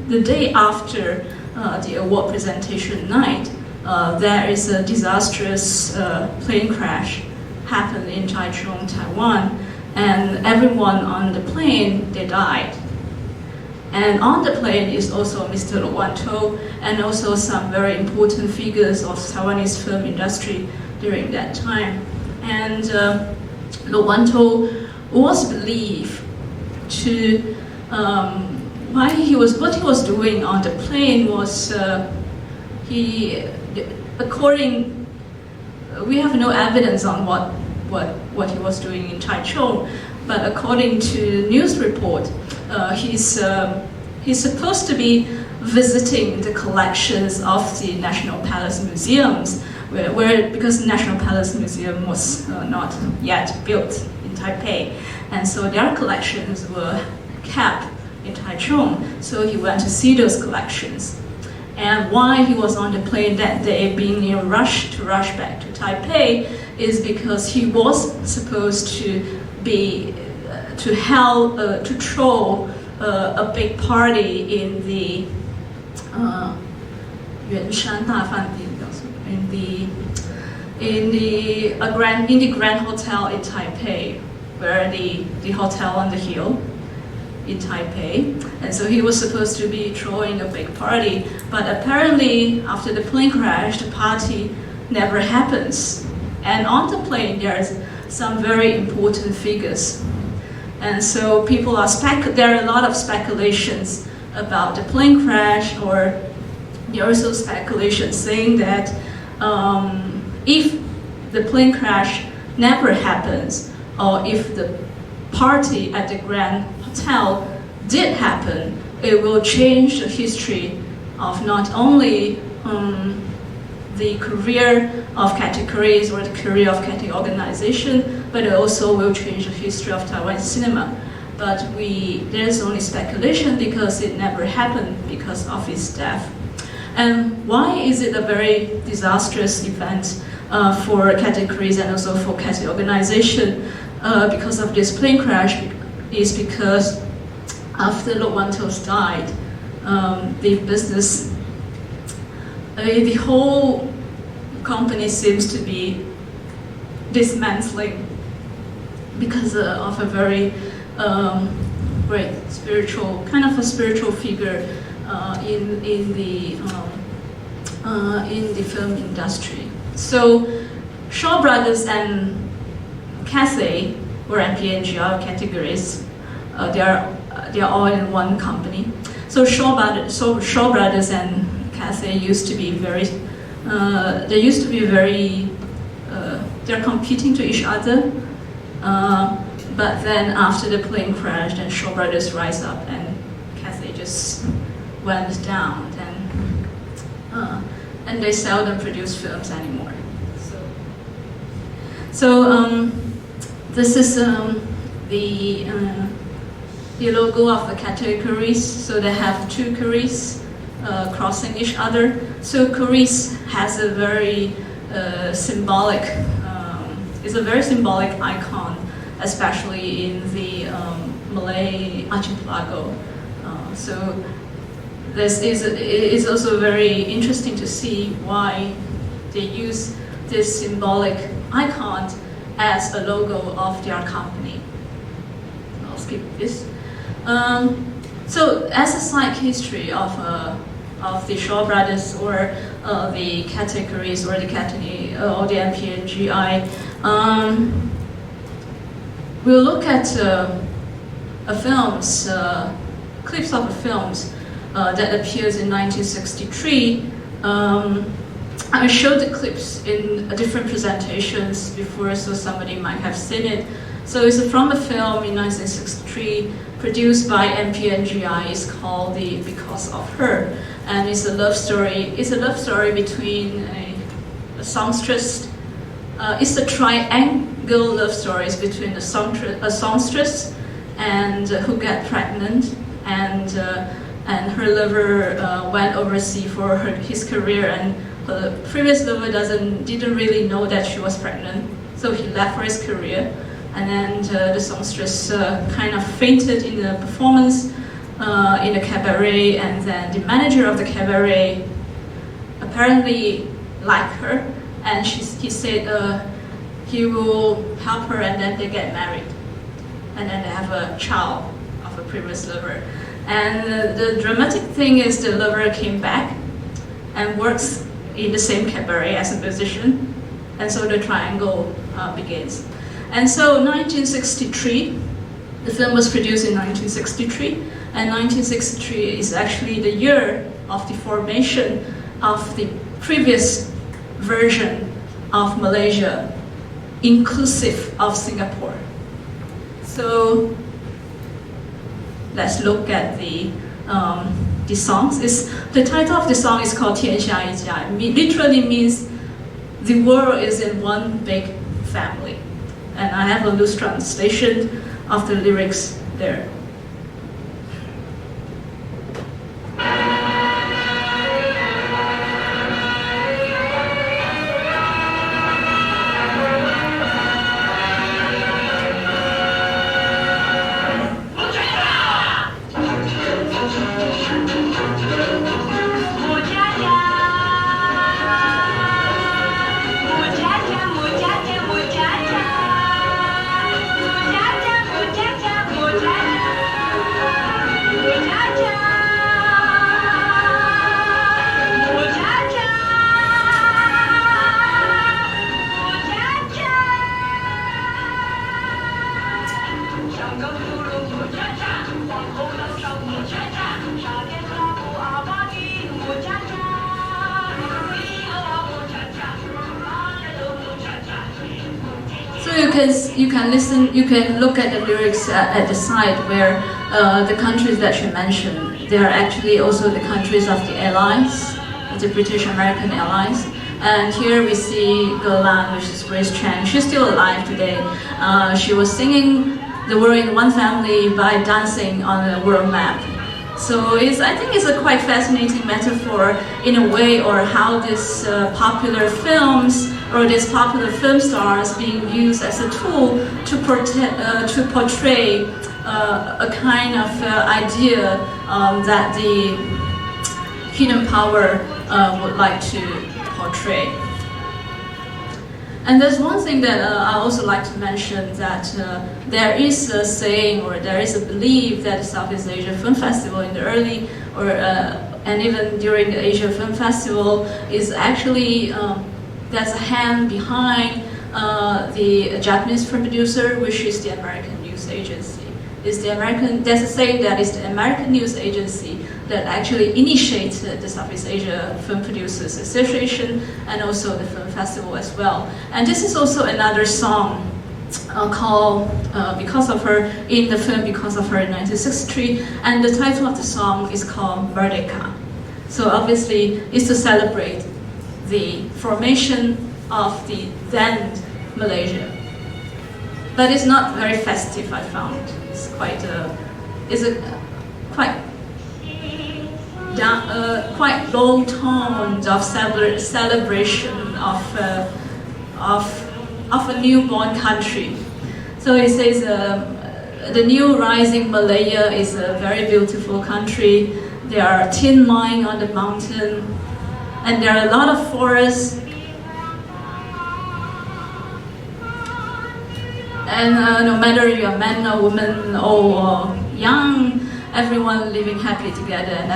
the day after the award presentation night, there is a disastrous plane crash happened in Taichung, Taiwan, and everyone on the plane, they died. And on the plane is also Mr. Lo Wan-to and also some very important figures of Taiwanese film industry during that time. And Lo Wan-to was believed to, what he was doing on the plane was, we have no evidence on what he was doing in Taichung, but according to news report, he's supposed to be visiting the collections of the National Palace Museums, because the National Palace Museum was not yet built in Taipei, and so their collections were kept in Taichung, so he went to see those collections. And why he was on the plane that day, being in a rush back to Taipei, is because he was supposed to throw a big party in the Grand Hotel in Taipei, where the hotel on the hill in Taipei, and so he was supposed to be throwing a big party, but apparently after the plane crash, the party never happens. And on the plane, there's some very important figures, and so there are a lot of speculations about the plane crash, or there are also speculations saying that if the plane crash never happens, or if the party at the Grand Hotel did happen, it will change the history of not only the career of Cathay-Keris or the career of Cathay organization, but it also will change the history of Taiwan cinema. But there's only speculation because it never happened because of his death. And why is it a very disastrous event for Cathay-Keris and also for Cathay organization because of this plane crash? Is because after Lo Wan-to died, the whole company seems to be dismantling because of a very great spiritual figure in the film industry. So Shaw Brothers and Cathay, or MPNGR categories, they are all in one company. So Shaw Brothers and Cathay used to be very, they're competing to each other. But then after the plane crashed, and Shaw Brothers rise up, and Cathay just went down, and they seldom produce films anymore. So this is the logo of the Cathay-Keris. So they have two Keris crossing each other. So Keris has a very symbolic, is a very symbolic icon, especially in the Malay archipelago. So this is also very interesting to see why they use this symbolic icon as a logo of their company. I'll skip this. So as a side history of the Shaw Brothers or the Cathay-Keris or the Cathay or the MPNGI, we'll look at films, clips of films that appears in 1963. I showed the clips in different presentations before, so somebody might have seen it. So it's from a film in 1963 produced by MPNGI. It's called Because of Her, and it's a love story. It's a love story between a songstress. It's a triangle love stories between a songstress and who got pregnant, and her lover went overseas for his career, and her previous lover didn't really know that she was pregnant, so he left for his career, and then the songstress kind of fainted in the performance, in a cabaret, and then the manager of the cabaret apparently liked her, and he said he will help her, and then they get married, and then they have a child of a previous lover. And the dramatic thing is the lover came back and works in the same cabaret as a musician, and so the triangle begins. And so 1963, the film was produced in 1963, and 1963 is actually the year of the formation of the previous version of Malaysia, inclusive of Singapore. So let's look at the songs. The title of the song is called 天下一家. It literally means the world is in one big family. And I have a loose translation of the lyrics there. You can look at the lyrics at the side where the countries that you mentioned, they are actually also the countries of the allies, the British American allies. And here we see Golan, which is Grace Chan. She's still alive today. She was singing The World in One Family by dancing on the world map. So I think it's a quite fascinating metaphor in a way, or how this popular films or these popular film stars being used as a tool to portray a kind of idea that the hidden power would like to portray. And there's one thing that I also like to mention, that there is a saying, or there is a belief, that the Southeast Asia Film Festival in the early, and even during the Asia Film Festival, is actually there's a hand behind the Japanese film producer, which is the American news agency. There's a saying that it's the American news agency that actually initiated the Southeast Asia Film Producers Association and also the film festival as well. And this is also another song called Because of Her, in the film Because of Her in 1963, and the title of the song is called Merdeka. So obviously it's to celebrate the formation of the then Malaysia. But it's not very festive, I found. It's quite low tones of celebration of a newborn country. So it says the new rising Malaya is a very beautiful country. There are tin mines on the mountain, and there are a lot of forests. And no matter you're a man or woman or young, everyone living happily together, and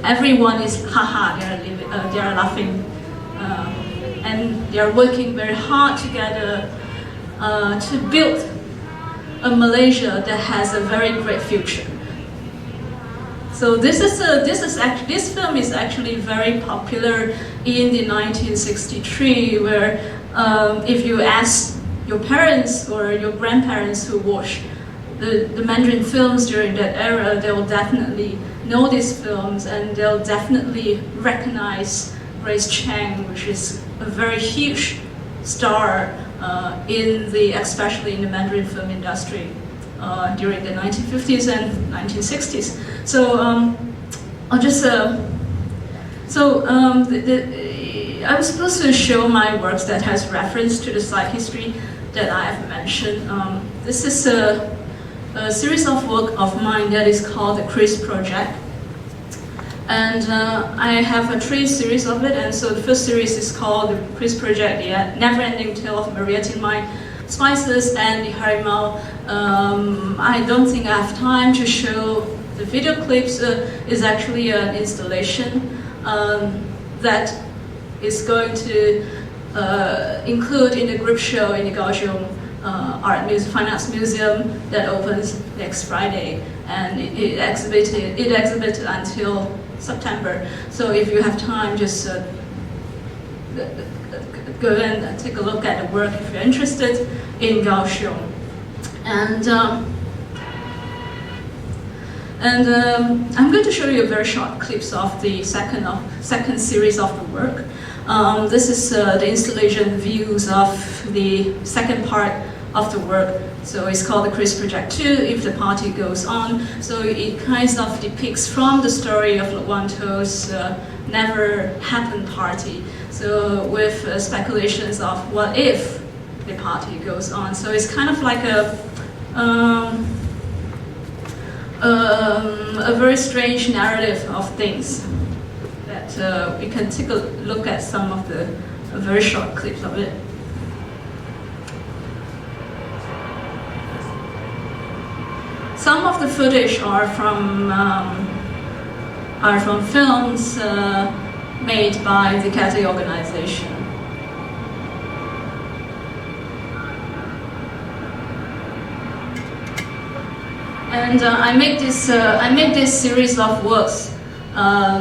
everyone is haha. They are laughing, and they are working very hard together to build a Malaysia that has a very great future. So this film is actually very popular in the 1963, where if you ask your parents or your grandparents who watched the Mandarin films during that era, they will definitely know these films, and they'll definitely recognize Grace Chang, which is a very huge star especially in the Mandarin film industry during the 1950s and 1960s. So I was supposed to show my works that has reference to the side history that I have mentioned. This is a series of work of mine that is called the Keris Project. And I have a 3 series of it, and so the first series is called the Keris Project, the never-ending tale of Marietin spices and the harimau. I don't think I have time to show the video clips. Is actually an installation that is going to include in the group show in the Kaohsiung Fine Arts Museum that opens next Friday, and it exhibited until September. So if you have time, just go and take a look at the work if you're interested in Kaohsiung. And I'm going to show you very short clips of the second series of the work. This is the installation views of the second part of the work. So it's called the Keris Project 2, If the Party Goes On. So it kind of depicts from the story of Lwanto's never happened party. So with speculations of what if the party goes on. So it's kind of like a very strange narrative of things that we can take a look at some of the very short clips of it. Some of the footage are from films made by the Cathay organization. And I made this series of works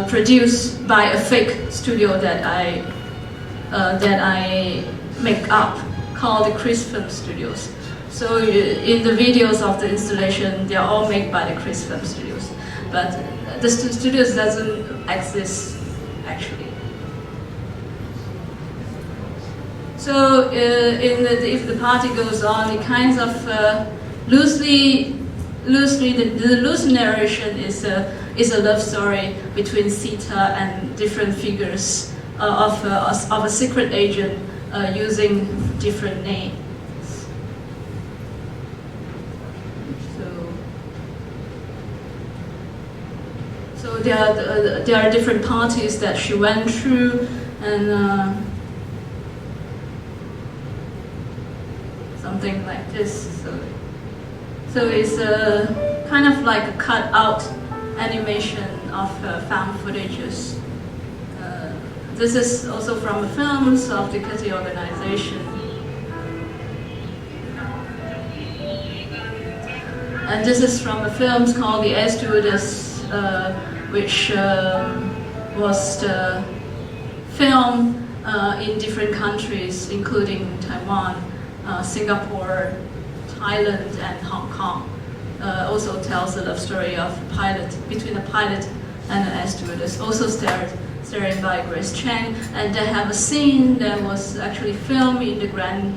produced by a fake studio that I make up called the Keris Film Studios. So in the videos of the installation, they are all made by the Keris Film Studios, but the studios doesn't exist actually. So if the party goes on, it kind of loosely the loose narration is a love story between Sita and different figures of a secret agent using different names. So there are different parties that she went through, and something like this. So it's kind of like a cut-out animation of found footages. This is also from the films of the Cathay organization. And this is from a film called The Air Stewardess, which was filmed in different countries, including Taiwan, Singapore, Thailand, and Hong Kong. Also tells the love story of between a pilot and an air stewardess, also starred by Grace Chang. And they have a scene that was actually filmed in the Grand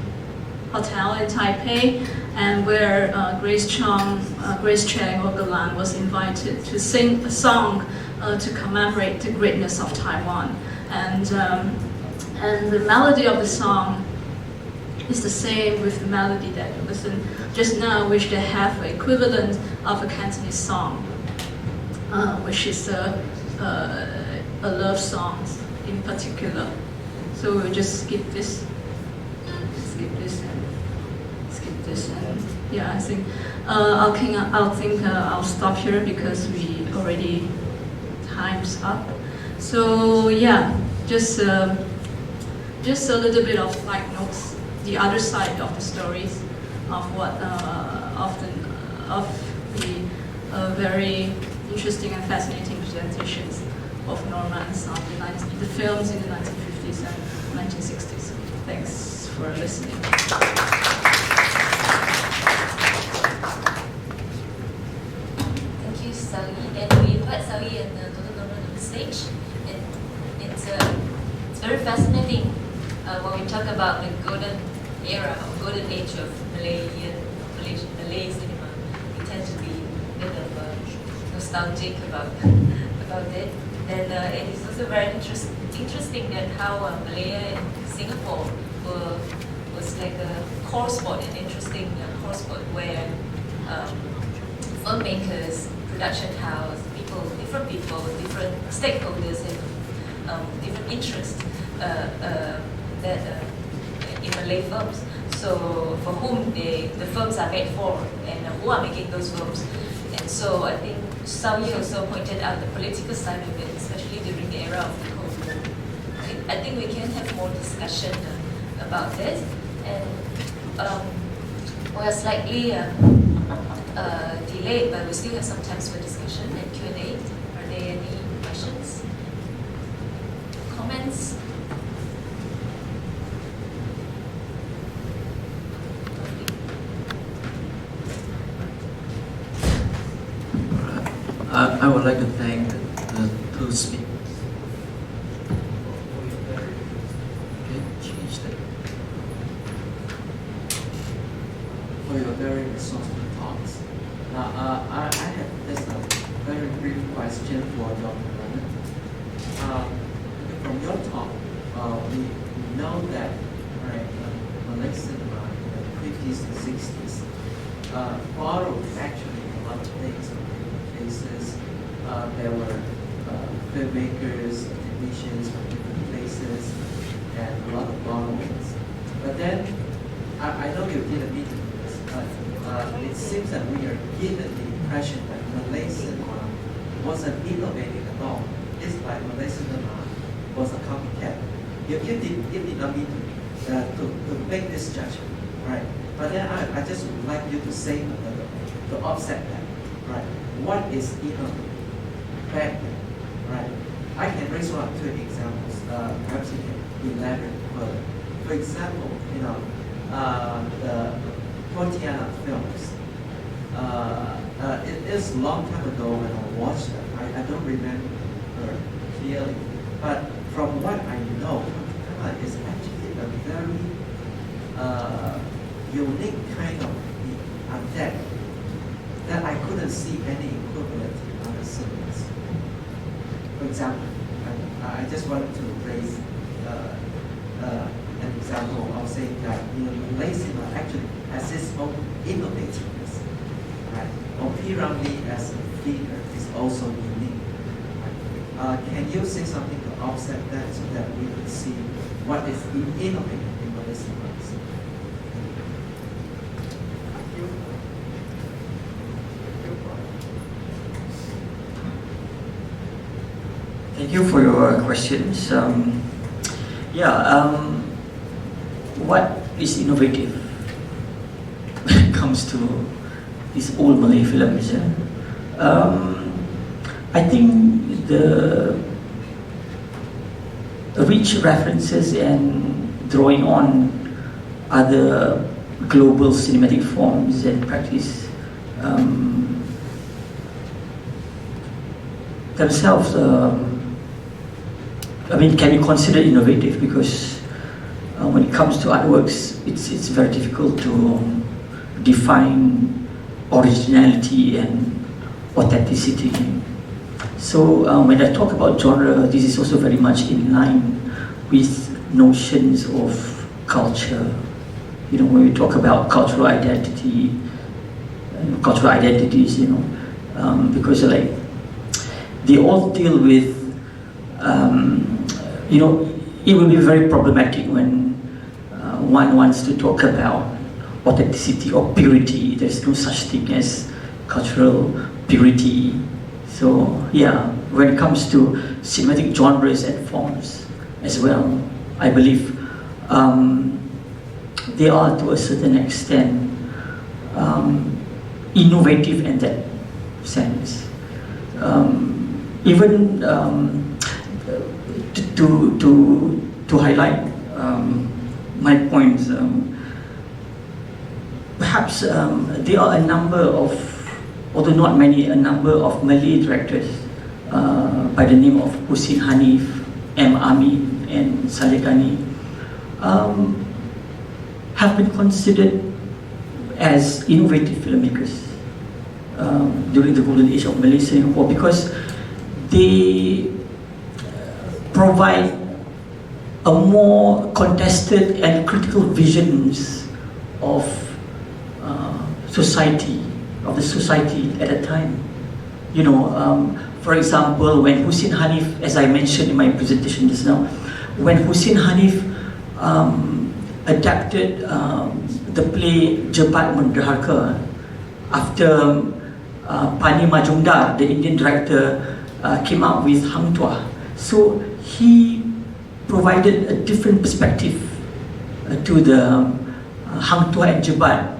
Hotel in Taipei, and where Grace Chang or Galan was invited to sing a song to commemorate the greatness of Taiwan. And the melody of the song is the same with the melody that you listened just now, which they have an equivalent of a Cantonese song, which is a love song in particular. So we'll just skip this, and yeah, I think I'll stop here because we already time's up. So yeah, just a little bit of like notes, the other side of the stories of what of the very interesting and fascinating presentations of Normans of the films in the 1950s and 1960s. Thanks for listening. Thank you, Sally. And we invite Sally and Dr. Norman on the stage. And it's very fascinating when we talk about the golden era or golden age of Malay cinema. We tend to be a bit of nostalgic about it. And it is also very interesting that how Malaya and Singapore was like a core spot, an interesting core spot where filmmakers, production house, different stakeholders and different interests in Malay films. So for whom the films are made for, and who are making those films. And so I think Sawi also pointed out the political side of it, especially during the era of the Cold War. I think we can have more discussion about this. And we're slightly delayed, but we still have some time for discussion and Q&A. Are there any questions? Comments? I would like to thank the two speakers. For your very resourceful talks. Now, I have just a very brief question for Dr. Norman. From your talk, we know that Malay cinema in the 50s and 60s borrowed actually a lot of things from different places. There were filmmakers, technicians from different places, and a lot of borrowings. But then, I know you didn't mean to do this, but it seems that we are given the impression that Malay cinema wasn't innovating at all. It's like Malay cinema was a copycat. You did not mean to make this judgment, right? But then I just would like you to say to offset that, right? What is innovative back then, right? I can raise one or two examples. Perhaps you can elaborate further. For example, the Pontianak films. It is a long time ago when I watched them. I don't remember clearly, but from what I know, Pontianak is actually a very unique kind of adapt that I couldn't see any equivalent in other cinemas. For example, I just wanted to raise an example of saying that Malay cinema actually has its own innovativeness. Right? Or Piramli as a figure is also unique. Right? Can you say something to offset that so that we can see what is innovative in Malay cinema? Thank you for your questions. What is innovative when it comes to these old Malay films? I think the rich references and drawing on other global cinematic forms and practice themselves can be considered innovative, because when it comes to artworks, it's very difficult to define originality and authenticity. So when I talk about genre, this is also very much in line with notions of culture. When we talk about cultural identity, cultural identities, because they all deal with it will be very problematic when one wants to talk about authenticity or purity. There's no such thing as cultural purity. So when it comes to cinematic genres and forms as well, I believe they are to a certain extent innovative in that sense. Even to highlight my points, perhaps there are a number of, although not many, a number of Malay directors by the name of Husin Hanif, M. Amin, and Saleh Ghani have been considered as innovative filmmakers during the golden age of Malay cinema, because they provide a more contested and critical visions of society, of the society at that time. You know, for example, when Hussein Hanif, as I mentioned in my presentation just now, when Hussein Hanif adapted the play Jebat Menderhaka after Pani Majumdar, the Indian director, came out with Hang Tuah. So he provided a different perspective to the Hang Tuah and Jebat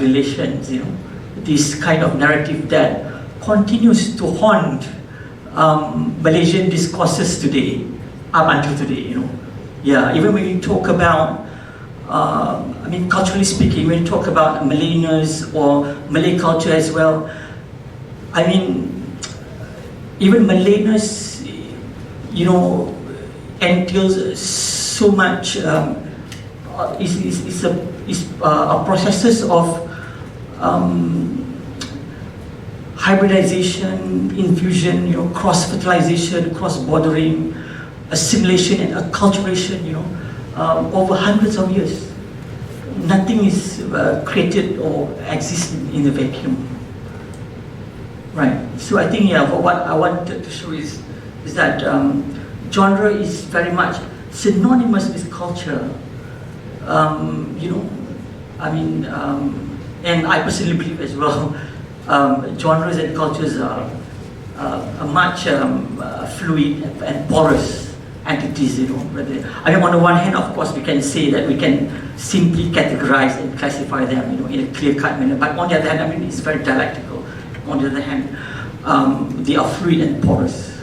relations, you know, this kind of narrative that continues to haunt Malaysian discourses today, up until today, you know. Yeah, even when you talk about, I mean, culturally speaking, when you talk about Malayness or Malay culture as well, I mean, even Malayness, you know, entails so much, is a processes of hybridization, infusion, you know, cross-fertilization, cross-bordering, assimilation and acculturation, you know, over hundreds of years. Nothing is created or exists in a vacuum. Right. So I think, yeah, what I wanted to show is that genre is very much synonymous with culture. You know, I mean, and I personally believe as well, genres and cultures are much fluid and porous entities, you know. I mean, on the one hand, of course, we can say that we can simply categorize and classify them, you know, in a clear-cut manner. But on the other hand, I mean, it's very dialectical. On the other hand, they are fluid and porous.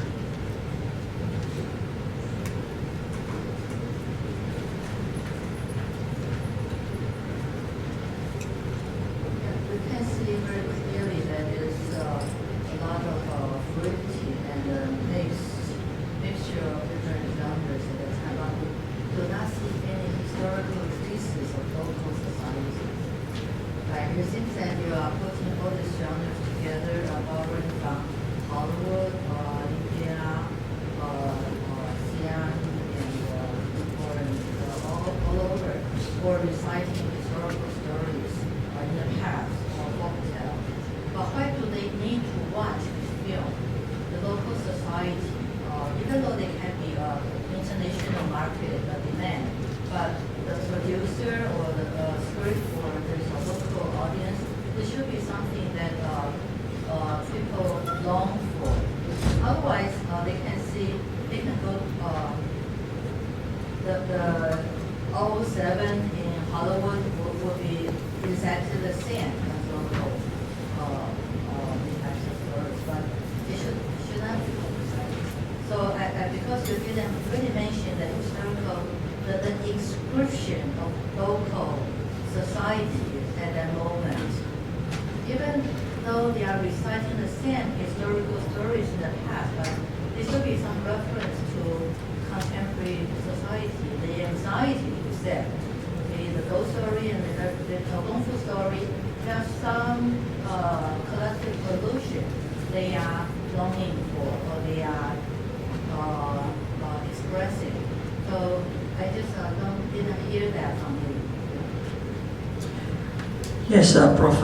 Yes, Prof.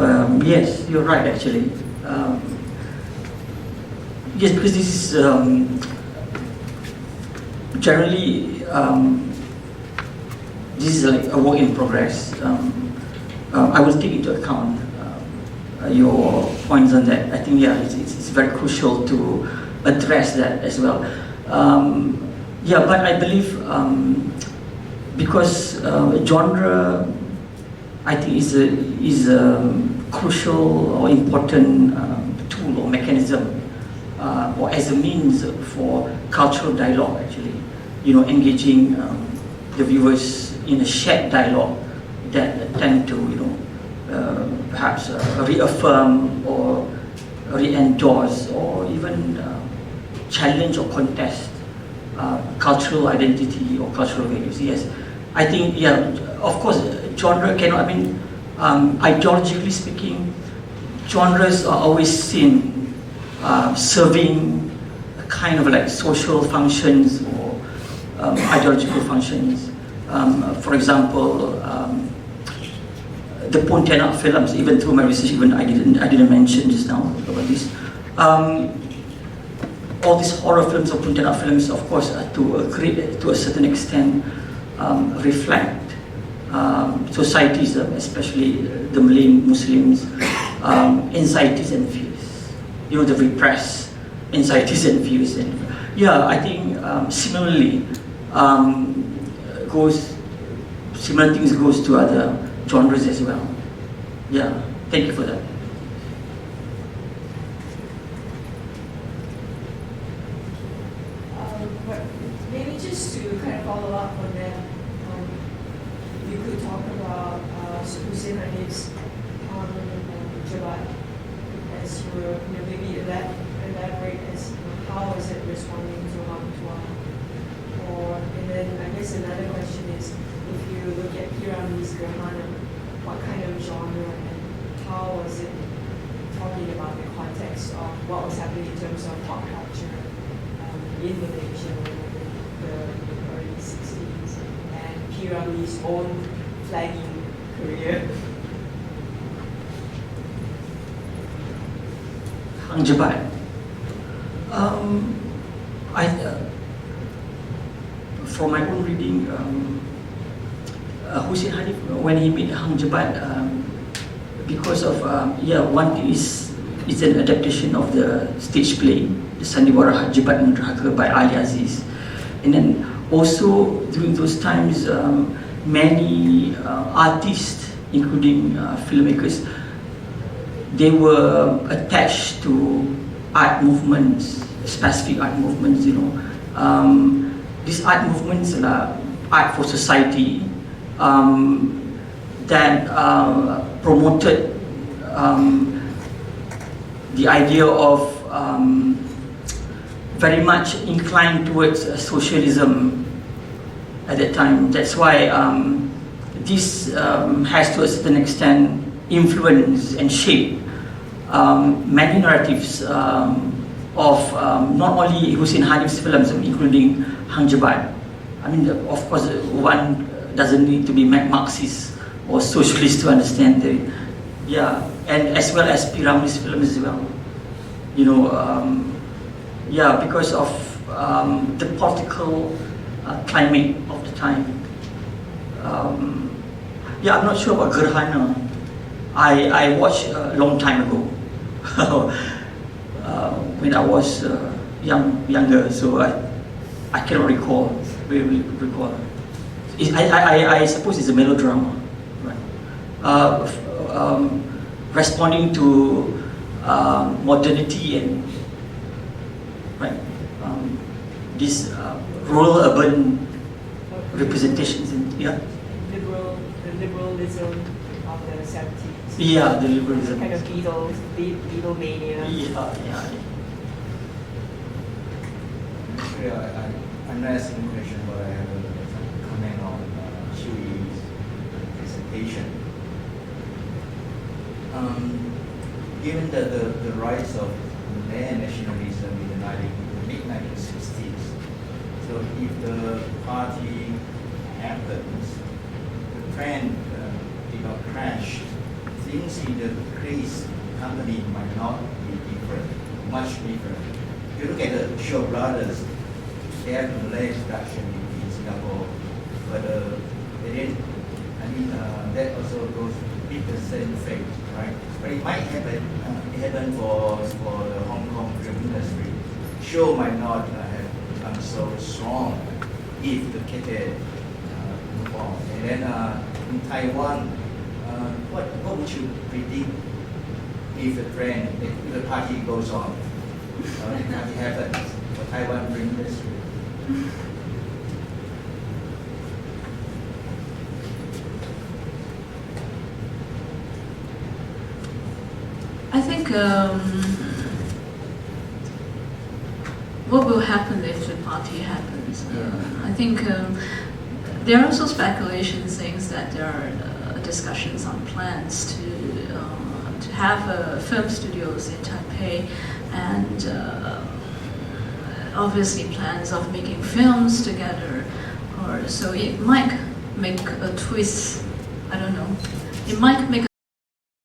Yes, you're right. Actually, yes, because this is generally this is like a work in progress. I will take into account your points on that. I think, yeah, it's very crucial to address that as well. Yeah, but I believe because genre, I think is a crucial or important tool or mechanism, or as a means for cultural dialogue. Actually, you know, engaging the viewers in a shared dialogue that tend to, you know, perhaps reaffirm or re-endorse or even challenge or contest cultural identity or cultural values. Yes, I think, yeah, of course, genre cannot, I mean, ideologically speaking, genres are always seen serving a kind of like social functions or ideological functions. For example, the Pontianak films, even through my research, even I didn't mention just now about this. All these horror films or Pontianak films, of course, to a certain extent, reflect societies, especially the Malay Muslims, anxieties and fears. You know, the repressed anxieties and fears. And yeah, I think similarly similar things goes to other genres as well. Yeah, thank you for that. But maybe just to kind of follow up on that, you could talk about Hussein Hanif's Jabat as you were, maybe elaborate as how is it responding to Hang Tuah? And then I guess another question is, if you look at Piramid's Gerhana, what kind of genre and how was it talking about the context of what was happening in terms of pop culture in Malaysia in the early 60s and Piramid's own flagging career? Hang Jebat. From my own reading, Hussein Hanif, when he made Hang Jebat, because of one thing is it's an adaptation of the stage play, the Sandiwara Jebat Neraka by Ali Aziz, and then also during those times, many artists, including filmmakers, they were attached to art movements, specific art movements. These art movements are art for society that promoted the idea of very much inclined towards socialism at that time. That's why this has to a certain extent influence and shape many narratives of not only Hussein Hanif's films, including Hang Jebat. I mean, of course, one doesn't need to be Marxist or socialist to understand it. Yeah, and as well as Piramid's films as well. Because of the political climate of the time. I'm not sure about Gerhana. I watched a long time ago when I was younger, so I cannot recall. Really recall. I suppose it's a melodrama, right? Responding to modernity and these rural-urban representations. The liberalism of the 70s. Yeah, the liberalism. Kind of Beatlemania. Yeah. I'm not asking a question, but I have a comment on Shui's presentation. Given the rise of Malay nationalism in the mid-1960s, so if the party happens, the trend did not crash, things in the Keris company might not be different, much different. If you look at the Shaw Brothers, they have Malay production in Singapore, but they didn't. I mean, that also goes with the same fate, right? But it might happen. It happened for the Hong Kong film industry. Show might not have become so strong if the Cathay move on. And then in Taiwan, what would you predict if the trend, if the party goes on? The party happens for Taiwan film industry. I think what will happen if the party happens? I think there are also speculations saying that there are discussions on plans to have film studios in Taipei, and obviously plans of making films together, or so it might make a twist. I don't know. it might make